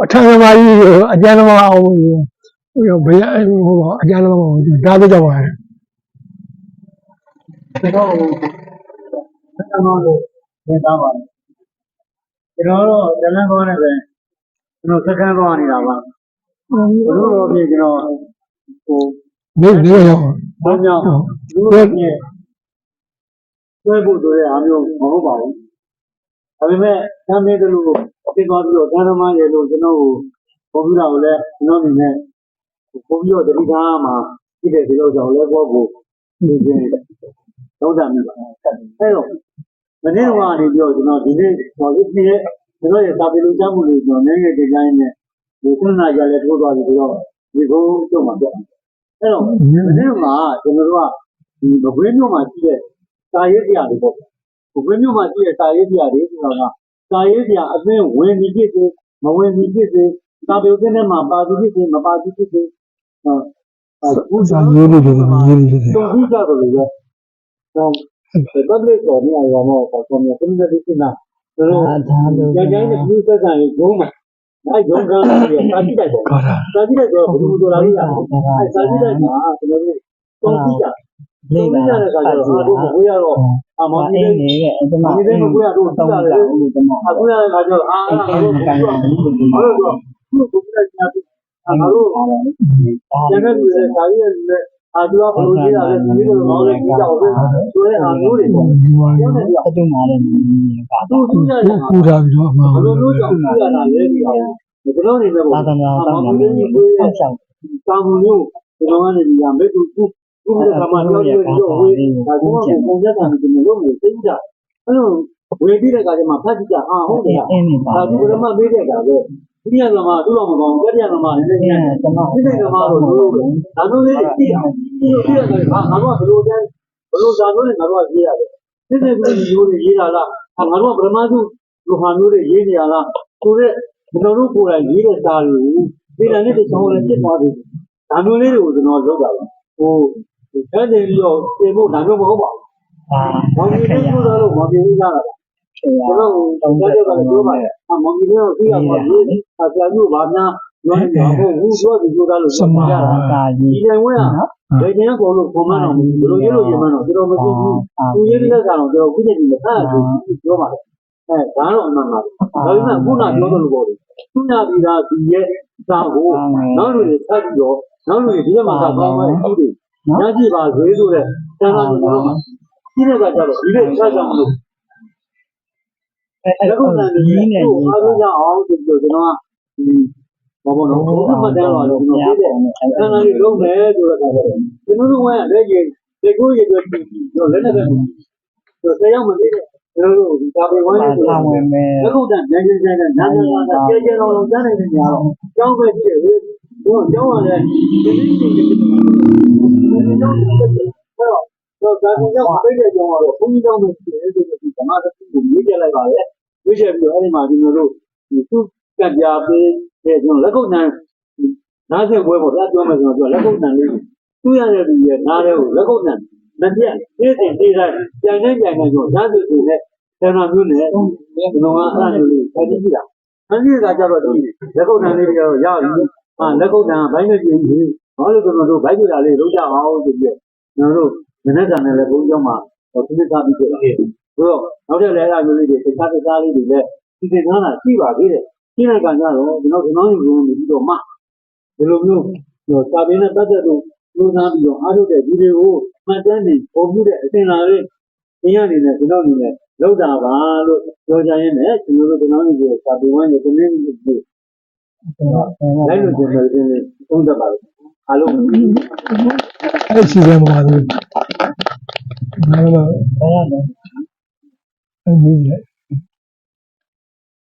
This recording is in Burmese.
အထံသမားကြီးအကျဉ်းသမားအောင်ဘယ်အကျဉ်းသမားဒါပဲကြောက်ပါတယ်ဒါတော့ဆက်တော့လို့ဝင်သားပါတယ်ကျွန်တော်တို့ဇလန်ကောနဲ့ပဲကျွန်တော်စကန်သွားနေတာပါဘုလို့တော့ပြင်ကျွန်တော်နေရောက်ဘာကြောင့်လူတွေနဲ့ဆွဲဖို့ဆိုတဲ့အားမျိုးမဟုတ်ပါဘူးဒါပေမဲ့သမ်းမေးတယ်လို့ပြင်သွားပြီးတော့ဓမ္မရဲ့လို့ကျွန်တော်ကိုကွန်ပျူတာကိုလည်းကျွန်တော်အနေနဲ့ပုံပြီးတော့တတိကားမှာပြည့်တဲ့ဒီလိုကြောင့်လဲဘောကိုဒီကျင်းတော့တာမျိုးပါအဲ့တော့မနေ့ကနေပြီးတော့ကျွန်တော်ဒီနေ့ဟောဒီနေ့ကျွန်တော်ရဲ့စာပေလူချမှုတွေကျွန်တော်နိုင်ငံဒေသရင်းနဲ့ဒီခုနကရလဲထိုးသွားပြီဆိုတော့ဒီကုန်းကျုံမှာပြတ်အဲ့တော့မနေ့ကကျွန်တော်တို့ကဒီဘွေးမျိုးမှာရှိတဲ့စာရေးဆရာတွေပေါ့ဘွေးမျိုးမှာရှိတဲ့စာရေးဆရာတွေဆိုတော့စာရေးဆရာအသိဝင်ပြီးဖြစ်စေမဝင်ပြီးဖြစ်စေစာပေဥစ္စာနဲ့မှာပါပြီးဖြစ်စေမပါပြီးဖြစ်စေဥစားရေးလို့ရေးလို့တော့ဒီကြတော့လေတော့public တော်နေရာမှာပေါ့ဆိုတော့ community ကနာတော့ကြိုင်တဲ့လူဆက်ဆံရေးဂုံးမှာအဲ့ဂုံးကလည်းစာကြည့်လိုက်ပေါ့စာကြည့်လိုက်တော့ဘယ်လိုတော်လာလဲအဲ့စာကြည့်လိုက်မှာကျွန်တော်တို့တုံးကြည့်တာလေ့လာတဲ့အခါကျတော့အားလုံးကိုရတော့မောင်ကြီးနေရဲ့အတမဒီလိုကိုရတော့တောင်းတာလေအခုရတဲ့အခါကျတော့အားလုံးကိုကန်တယ်ဘာလို့တော့သူ့ကိုပြလိုက်တာအားလုံးကျန်တဲ့လူတွေစာရေးတဲ့သူကဘယ်လိုရေးတာလဲဒီလိုမောင်းလေးကြည့်ကြအောင်ဆိုတဲ့အားမျိုးတွေပေါ့ပြောနေပြအတုံးလာတဲ့သူ့ကြည့်ရတာပူတာပြီးတော့ဘယ်လိုလုပ်ကြည့်ရတာလဲဒီအောင်ကျွန်တော်နေပဲပေါ့သာသနာတောင်းတာမျိုးကိုဆောက်တာမှုမျိုးကျွန်တော်ကနေဒီကမဲ့သူဘုရားကမှပြောပြပြီးတော့ဝေးဒါကပုံစံတာကျွန်တော်လုပ်နေသိကြအဲ့လိုဝေးပြီးတဲ့အခါကျမှဖတ်ကြည့်ကြဟုတ်တယ်ဒါသူကမှမေးတဲ့အခါပဲဒီညကမှသူ့တော်မကောင်းကြက်ညကမှလည်းလည်းကျွန်တော်ဒီနေ့ကမှတော့လို့ဒါမျိုးလေးကြည့်အောင်ဒီလိုကြည့်ရတယ်ငါတို့ကဘယ်လိုဇာတ်လို့လဲငါတို့ကရေးရတယ်ဒီနေ့ကမျိုးတွေရေးတာလားငါတို့ကဗြဟ္မာစုလူဟာမျိုးတွေရေးနေရလားဆိုတော့ကျွန်တော်တို့ကိုယ်တိုင်ရေးတဲ့စာတွေကိုပြည်နယ်နဲ့တခြားလည်းဖြစ်သွားပြီဒါမျိုးလေးတွေကိုကျွန်တော်လုပ်တာပါဟိုအဲ့ဒီပြီးတော့ပြင်ဖို့ဒါမျိုးမဟုတ်ပါဘူးမောင်ကြီးလေးဆိုတော့မောင်ကြီးလေးကလာကျွန်တော်တောင်းကြတယ်ကလည်းပြောပါရဲ့မောင်ကြီးလေးကိုသိရပါဘူးဆရာကြီးဘာများပြောနေကြဟုတ်ဘူးပြောသူပြောတာလို့ပြောကြတာဒီနိုင်ဝဲကဒေကျင်းကိုလို့ပုံမှန်တော့ဘယ်လိုရေးလို့ရေးမှန်းတော့ကျွန်တော်မသိဘူးသူရေးတဲ့ကတော့ကျွန်တော်ခုချက်ကြီးနဲ့အဲ့ဒါပြောပါတယ်ဒါတော့အမှန်ပါဒါပေမဲ့ခုနပြောသလိုပေါ့လေခုနပြီးသားဒီရဲ့စာကိုနောက်လူတွေဆက်ပြီးတော့နောက်လူတွေဒီမှာသာကောင်းမယ်အခုတွေညကြည့်ပါဈေးဆိုတဲ့တန်ခါမျိုးတော့ဒီနေ့ကကြတော့ဒီနေ့ဆက်ကြမလို့အဲ့ဒါကလည်းဒီနေ့အားလုံးကြောင့်အောင်ဆိုပြီးတော့ကျွန်တော်ကဘာပေါ့နော်ဘုရားမတန်းတော့ကျွန်တော်ပြတဲ့အဲ့ဒါလေးလုံးမယ်ဆိုတော့ကျွန်တော်တို့ကလည်းကြီးဒီကိုရတဲ့ဒီတော့လည်းလည်းတော့တရားမသိတဲ့ကျွန်တော်တို့ဒီကာပေဝိုင်းဆိုတာဝင်မယ်လက်ကုတ်တန်နိုင်နိုင်တဲ့နာမည်ကကျေကျေတော်တော်ကြားနေတဲ့နေရာတော့ကျောင်းပဲရှိတယ်လေတို့ကျောင်းကလည်းဒီနေ့ရှိတယ်ကျောင်းတော့ဒါကကြောင့်ပြည့်တဲ့ကျောင်းကတော့ဘုန်းကြီးကျောင်းပဲရှိတယ်ဆိုတော့ဒီဓမ္မသတိကိုရေးပြလိုက်ပါလေရေးချက်ပြီးတော့အဲ့ဒီမှာကျွန်တော်တို့ဒီသူကပြပေးတဲ့ကျွန်တော်လက်ကုတ်တန်နားဆက်ပွဲပေါ့ဗျာပြောမယ်ဆိုတော့လက်ကုတ်တန်လေးသူ့ရတဲ့လူရဲ့နားတဲ့ကိုလက်ကုတ်တန်မပြတ်သေးတယ်သေးတယ်ကြံနေဆိုဓာတ်စုတွေနဲ့ဆန္ဒမျိုးနဲ့ကျွန်တော်ကအဲ့ဒါမျိုးလေးဆက်ကြည့်တာအဲ့ဒီကကြတော့ဒီလက်ကုတ်တန်လေးတွေတော့ရပြီလက်ကုတ်တန်ကဘိုင်းမကျင်းဘူးဘာလို့ကျွန်တော်တို့ဘိုင်းပြတာလေးလုပ်ကြအောင်ဆိုပြီးကျွန်တော်တို့မနေ့ကနဲ့လည်းဘုန်းကြီးမှာသူသစားပြီးပြတယ်ဆိုတော့နောက်ထပ်လည်းအဲ့ဒါမျိုးလေးတွေတခြားလေးတွေလည်းဒီသင်္ကန်းတာရှိပါသေးတယ်ရှင်းတဲ့ကံကြတော့ကျွန်တော်ယူပြီးတော့မှဒီလိုမျိုးစာပေနဲ့ပတ်သက်လို့လူသားပြီးတော့အားထုတ်တဲ့ဒီတွေကိုမှတ်တမ်းနေပုံမှုတဲ့အစဉ်လာလေးသင်ရနေတယ်ကျွန်တော်အနေနဲ့လောက်တာပါလို့ပြောကြရင်းနဲ့ကျွန်တော်တို့ကိုစာပေဝိုင်းရဲ့တင်းတင်းလေးလိုက်လို့ကျွန်တော်ဒီနေ့သုံးသပ်ပါလို့အားလုံးအဲ့ရှိတယ်မှာလို့ဘာလို့အဲ့ဒီလေ